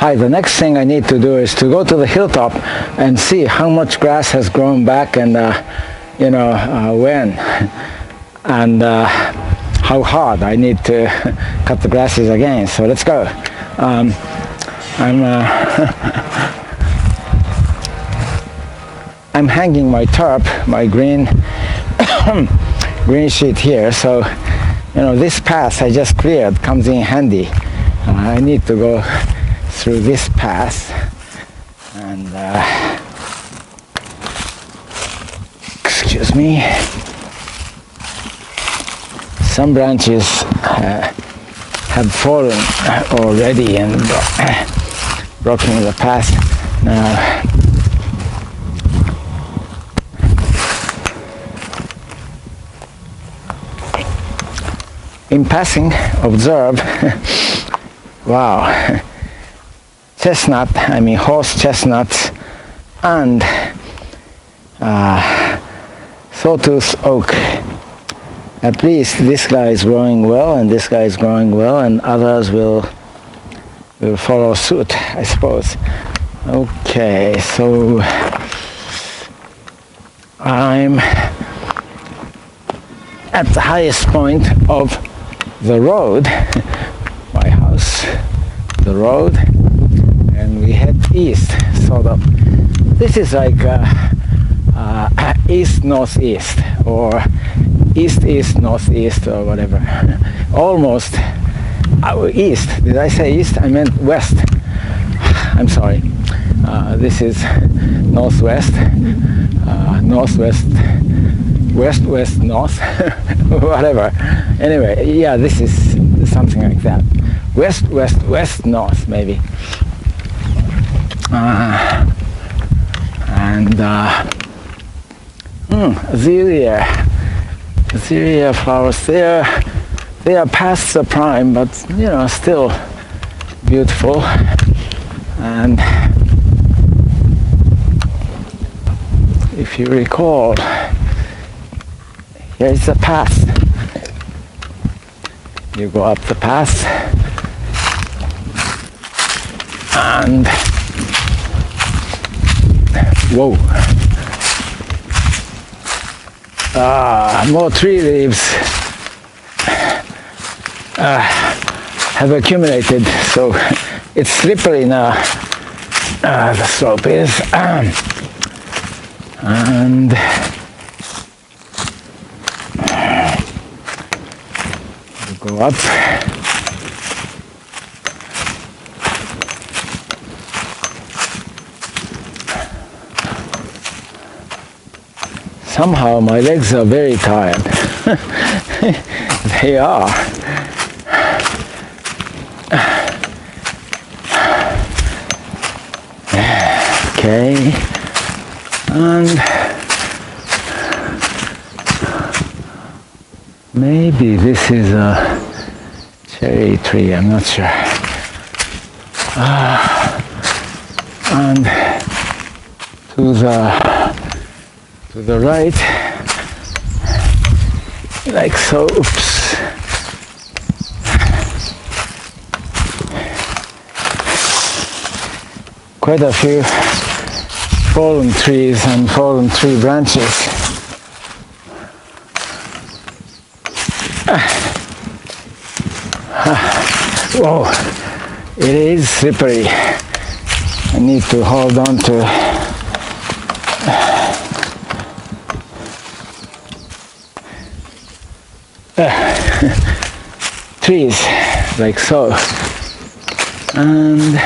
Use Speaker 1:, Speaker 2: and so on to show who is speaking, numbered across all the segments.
Speaker 1: Hi, the next thing I need to do is to go to the hilltop and see how much grass has grown back and when and how hard I need to cut the grasses again. So let's go. I'm hanging my tarp, my green green sheet here, so this path I just cleared comes in handy. I need to go through this path, and excuse me, some branches have fallen already and blocking the path. Now in passing, observe wow, horse chestnuts and sawtooth oak. At least this guy is growing well, and this guy is growing well, and others will follow suit, I suppose. Okay, so I'm at the highest point of the road, my house, the road, and we head east, sort of. This is like east-northeast, or east-east-northeast, or whatever. Almost east. Did I say east? I meant west. I'm sorry. This is northwest, northwest, west, north, whatever. Anyway, yeah, this is something like that. West, north, maybe. Azalea flowers. They are past the prime, but still beautiful. And if you recall, here is the path. You go up the path, and whoa! More tree leaves have accumulated, so it's slippery now. The slope is, and go up. Somehow my legs are very tired. They are. Okay. And maybe this is a cherry tree, I'm not sure. And to the right, like so. Oops. Quite a few fallen trees and fallen tree branches. Whoa, it is slippery. I need to hold on to trees, like so. And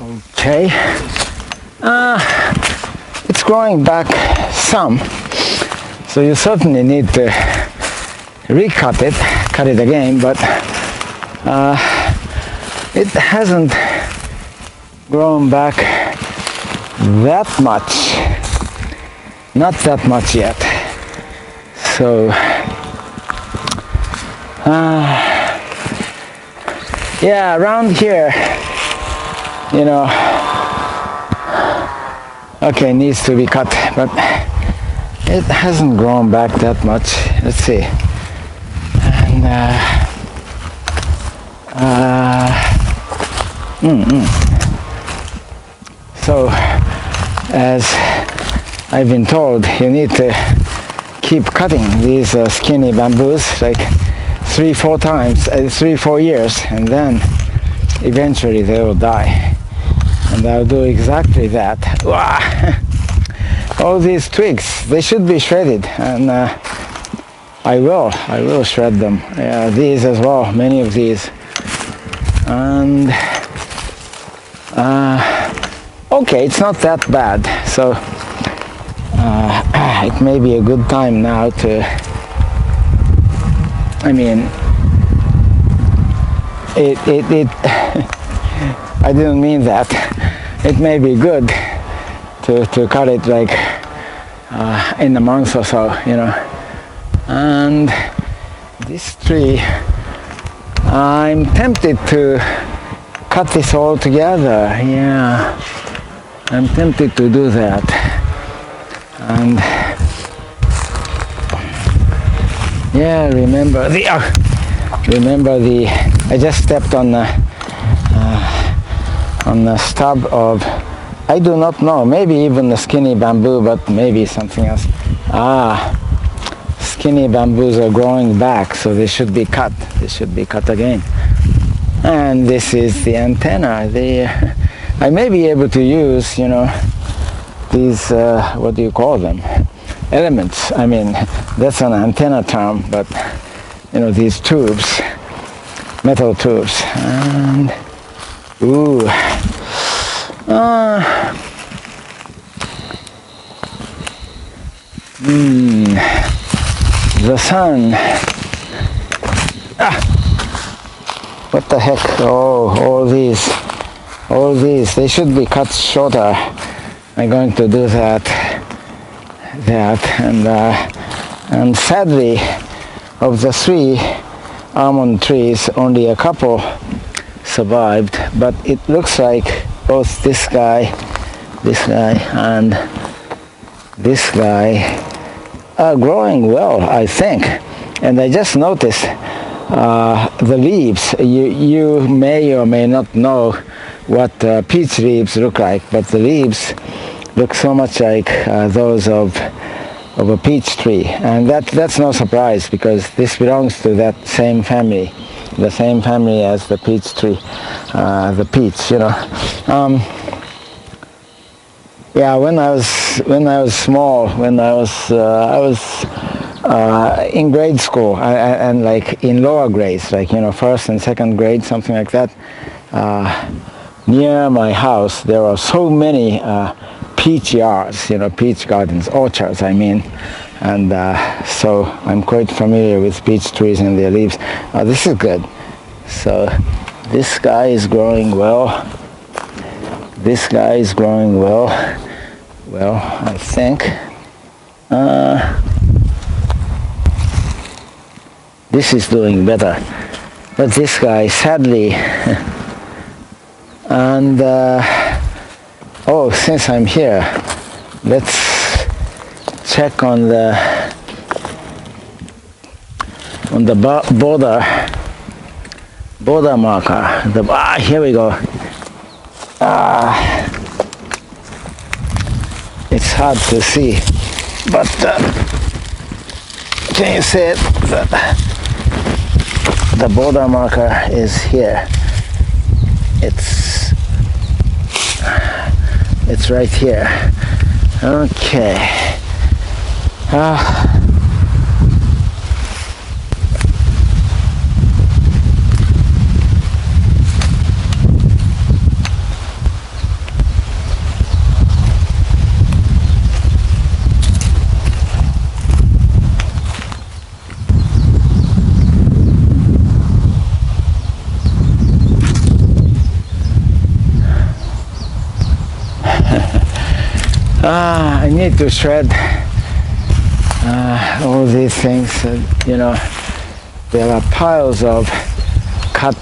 Speaker 1: okay, it's growing back some, so you certainly need to cut it again, but it hasn't grown back that much, not that much yet. So yeah, around here, okay, needs to be cut, but it hasn't grown back that much. Let's see. And so, as I've been told, you need to keep cutting these skinny bamboos like 3-4 times, 3-4 years, and then eventually they will die. And I'll do exactly that. Wow. All these twigs, they should be shredded, and I will shred them. These as well, many of these. And okay, it's not that bad, so it may be a good time now to, I mean, it I didn't mean that. It may be good to cut it like in a month or so, you know. And this tree, I'm tempted to cut this all together. Yeah, I'm tempted to do that. And yeah, remember the I just stepped on the stub of, I do not know, maybe even the skinny bamboo, but maybe something else. Skinny bamboos are growing back, so they should be cut. They should be cut again. And this is the antenna. I may be able to use, you know, these, what do you call them? Elements. I mean, that's an antenna term, but, you know, these tubes, metal tubes. And, ooh. The sun. What the heck? Oh, all these, they should be cut shorter. I'm going to do that, and sadly, of the 3 almond trees, only a couple survived, but it looks like both this guy, and this guy are growing well, I think. And I just noticed the leaves. You may or may not know what peach leaves look like, but the leaves look so much like those of a peach tree, and that's no surprise, because this belongs to that same family, the same family as the peach tree, the peach, you know. Yeah, when I was small, I was in grade school, and like in lower grades, like, you know, 1st and 2nd grade, something like that. Near my house, there are so many peach yards, you know, peach gardens, orchards, I mean, and so I'm quite familiar with peach trees and their leaves. This is good. So this guy is growing well. This guy is growing well. Well, I think. This is doing better. But this guy, sadly, and oh, since I'm here, let's check on the border marker. Here we go. It's hard to see, but can you see it? The border marker is here. It's right here. Okay. I need to shred all these things. You know, there are piles of cut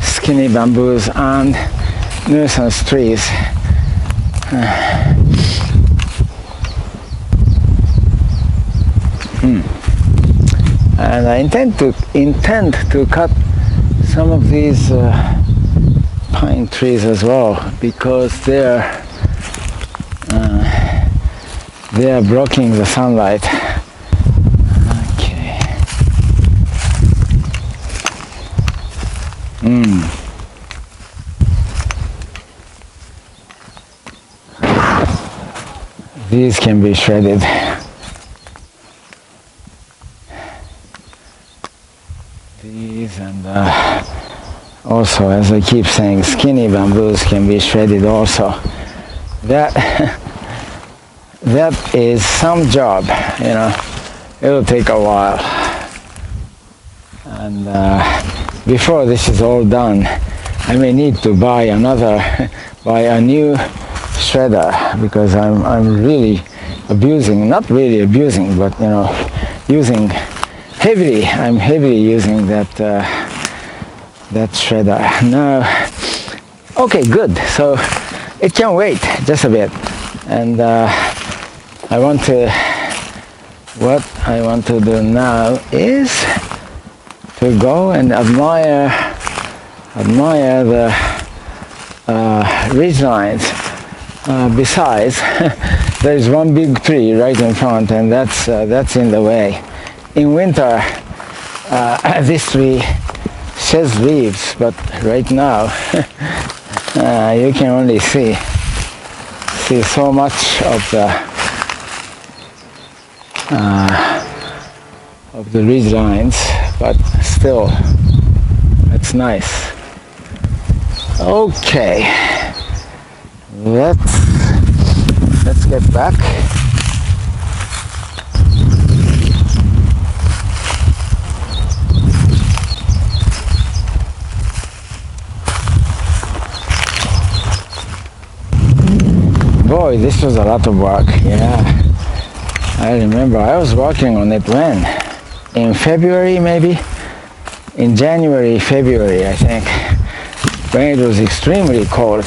Speaker 1: skinny bamboos and nuisance trees. and I intend to cut some of these pine trees as well, because they are blocking the sunlight. Okay. These can be shredded. These, and also, as I keep saying, skinny bamboos can be shredded also. That is some job, you know. It'll take a while. And before this is all done, I may need to buy a new shredder, because I'm really abusing, not really abusing, but you know, using heavily. I'm heavily using that shredder now. Okay, good. So it can wait just a bit, and what I want to do now is to go and admire the ridge lines. Besides, there is one big tree right in front, and that's in the way. In winter, this tree sheds leaves, but right now you can only see so much of the ridge lines, but still, it's nice. Okay, let's get back. Boy, this was a lot of work. Yeah, I remember I was working on it when? In February, maybe? In January, February, I think, when it was extremely cold.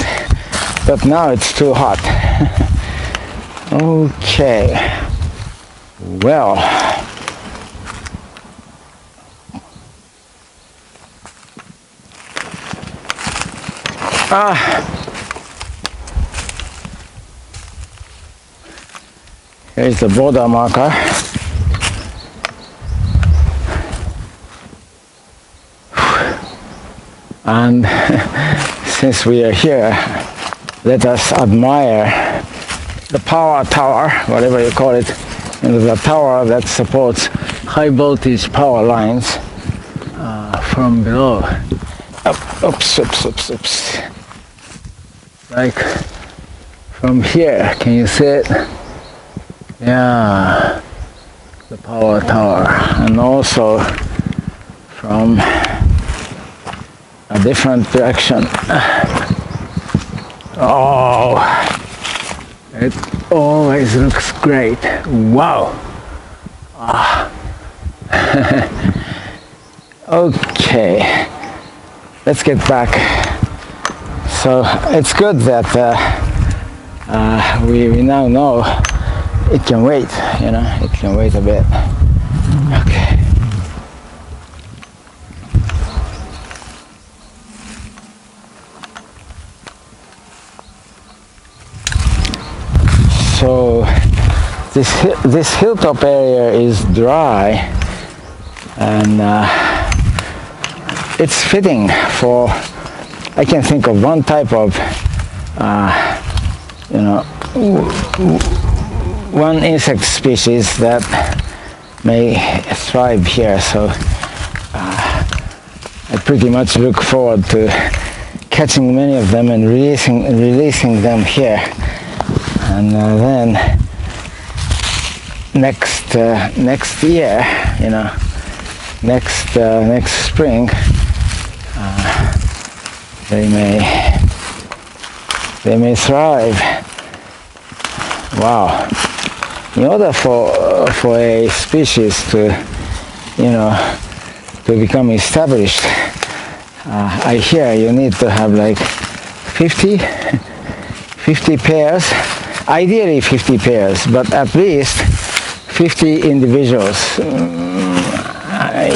Speaker 1: But now it's too hot. Okay. Well. Here's the border marker. And since we are here, let us admire the power tower, whatever you call it, and the tower that supports high voltage power lines from below. Oops. Like from here, can you see it? Yeah, the power tower, and also from a different direction. Oh, it always looks great. Wow. Okay, let's get back. So it's good that we now know it can wait, you know, it can wait a bit. Okay. So this hilltop area is dry, and it's fitting for, I can think of one type of, you know, one insect species that may thrive here. So I pretty much look forward to catching many of them and releasing them here. And then next year, you know, next spring, they may thrive. Wow! In order for a species to, you know, to become established, I hear you need to have like 50 pairs. Ideally 50 pairs, but at least 50 individuals.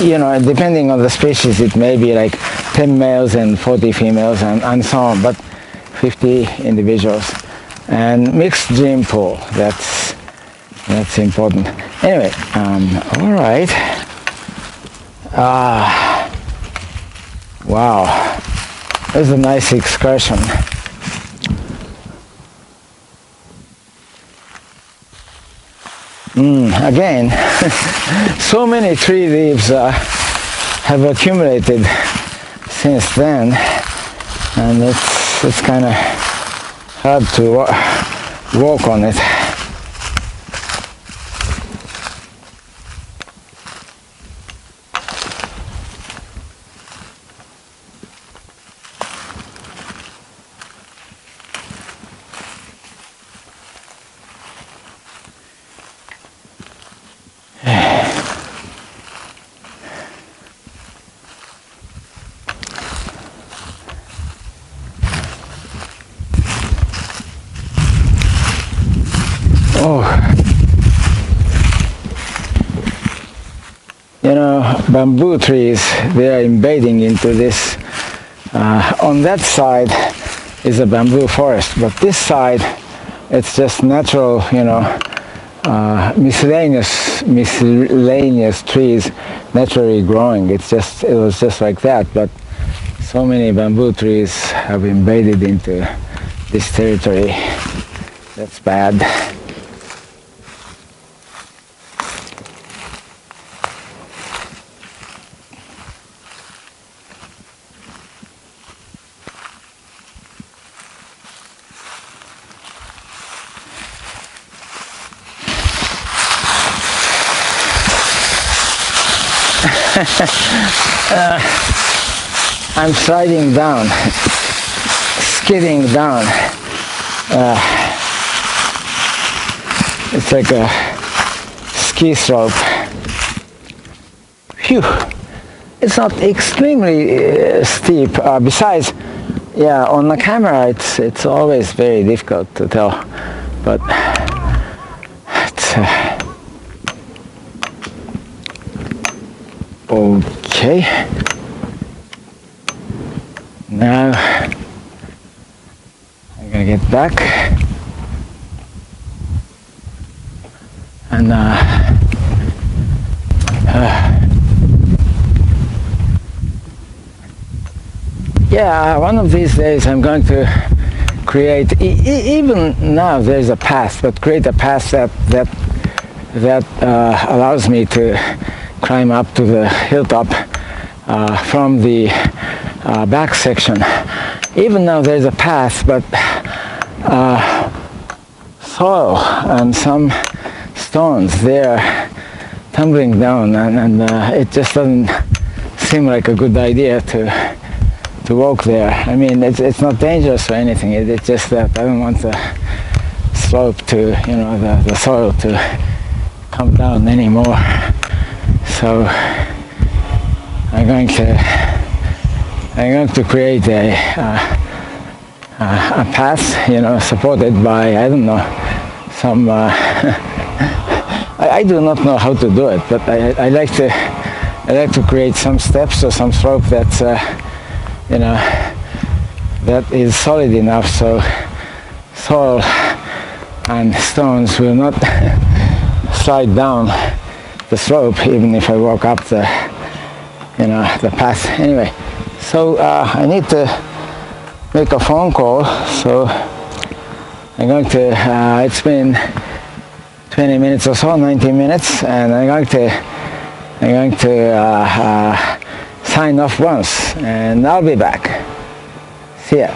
Speaker 1: you know, depending on the species, it may be like 10 males and 40 females and so on, but 50 individuals. And mixed gene pool, that's important. Anyway, all right. Wow, that was a nice excursion. Again, so many tree leaves have accumulated since then, and it's kind of hard to walk on it. Oh, you know, bamboo trees, they are invading into this. On that side is a bamboo forest, but this side, it's just natural, you know, miscellaneous trees naturally growing. It was just like that, but so many bamboo trees have invaded into this territory. That's bad. I'm sliding down, skidding down. It's like a ski slope. Phew! It's not extremely steep. Besides, yeah, on the camera it's always very difficult to tell, but it's okay. Now I'm gonna get back and yeah, one of these days I'm going to create, even now there's a path, but create a path that allows me to climb up to the hilltop from the back section. Even now there's a path, but soil and some stones, they're tumbling down, and it just doesn't seem like a good idea to walk there. I mean, it's not dangerous or anything. It's just that I don't want the slope to, you know, the soil to come down anymore. So I'm going to create a path, you know, supported by, I don't know, some. I do not know how to do it, but I like to create some steps or some slope that's, you know, that is solid enough so soil and stones will not slide down the slope even if I walk up the, you know, the path. Anyway, so I need to make a phone call, so I'm going to, it's been 20 minutes or so, 19 minutes, and I'm going to sign off once, and I'll be back. See ya.